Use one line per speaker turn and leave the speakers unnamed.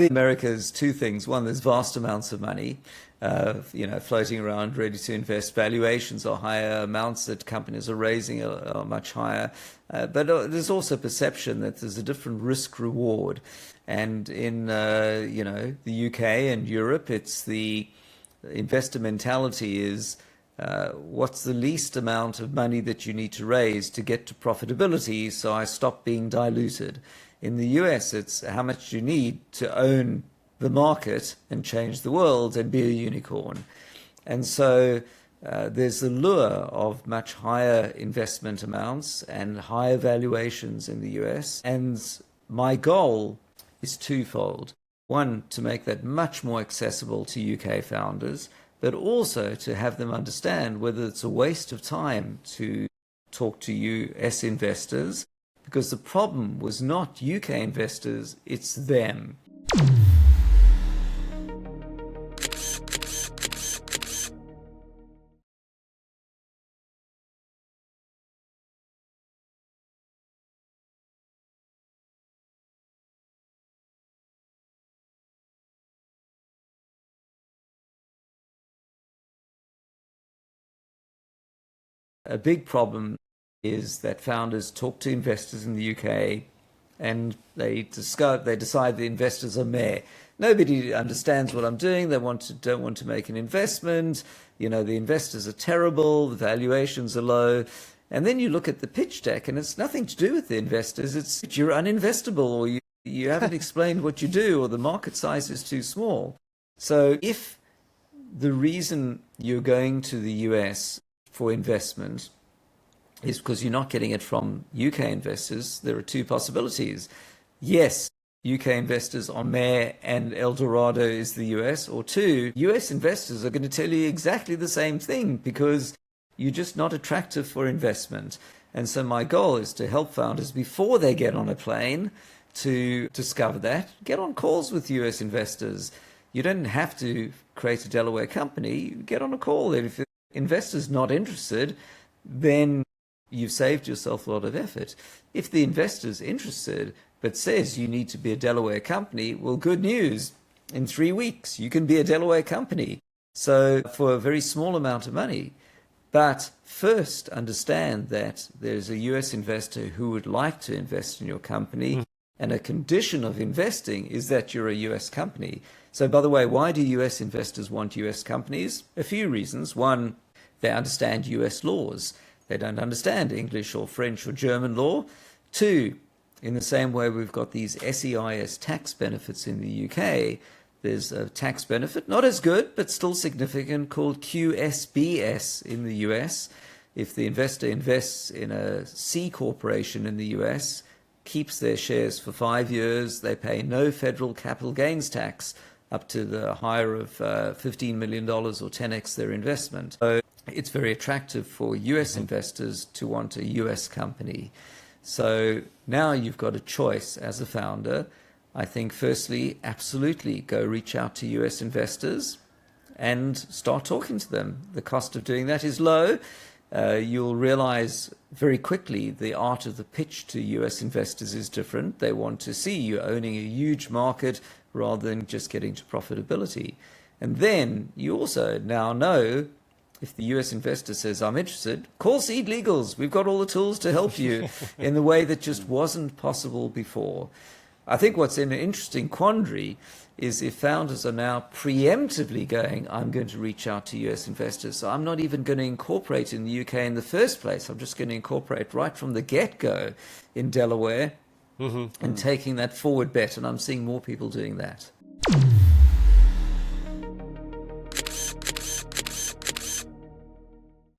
America's two things. One, there's vast amounts of money, floating around, ready to invest. Valuations are higher. Amounts that companies are raising are much higher. But there's also perception that there's a different risk reward. And in, the UK and Europe, it's the investor mentality is, what's the least amount of money that you need to raise to get to profitability, so I stop being diluted. In the US, it's how much you need to own the market and change the world and be a unicorn. And so there's the lure of much higher investment amounts and higher valuations in the US. And my goal is twofold. One, to make that much more accessible to UK founders, but also to have them understand whether it's a waste of time to talk to US investors, because the problem was not UK investors, it's them. A big problem is that founders talk to investors in the UK and they decide the investors are meh. Nobody understands what I'm doing. They don't want to make an investment. The investors are terrible. The valuations are low. And then you look at the pitch deck and it's nothing to do with the investors. It's you're uninvestable, or you haven't explained what you do, or the market size is too small. So if the reason you're going to the US for investment is because you're not getting it from UK investors, there are two possibilities. Yes, UK investors are meh and El Dorado is the US, or two, US investors are going to tell you exactly the same thing because you're just not attractive for investment. And so my goal is to help founders before they get on a plane to discover that. Get on calls with US investors. You don't have to create a Delaware company. Get on a call. If the investor's not interested, then you've saved yourself a lot of effort. If the investor's interested but says you need to be a Delaware company, well, good news. In 3 weeks, you can be a Delaware company. So for a very small amount of money. But first, understand that there's a US investor who would like to invest in your company. And a condition of investing is that you're a US company. So by the way, why do US investors want US companies? A few reasons. One, they understand US laws. They don't understand English or French or German law. Two, in the same way we've got these SEIS tax benefits in the UK, there's a tax benefit, not as good, but still significant, called QSBS in the US. If the investor invests in a C-corporation in the US, keeps their shares for 5 years, they pay no federal capital gains tax up to the higher of $15 million or 10x their investment. So it's very attractive for US investors to want a US company. So now you've got a choice as a founder. I think firstly, absolutely go reach out to US investors and start talking to them. The cost of doing that is low. You'll realize very quickly the art of the pitch to US investors is different. They want to see you owning a huge market rather than just getting to profitability. And then you also now know, if the US investor says, I'm interested, call SeedLegals. We've got all the tools to help you in the way that just wasn't possible before. I think what's in an interesting quandary is if founders are now preemptively going, I'm going to reach out to US investors. So I'm not even going to incorporate in the UK in the first place. I'm just going to incorporate right from the get-go in Delaware and taking that forward bet. And I'm seeing more people doing that.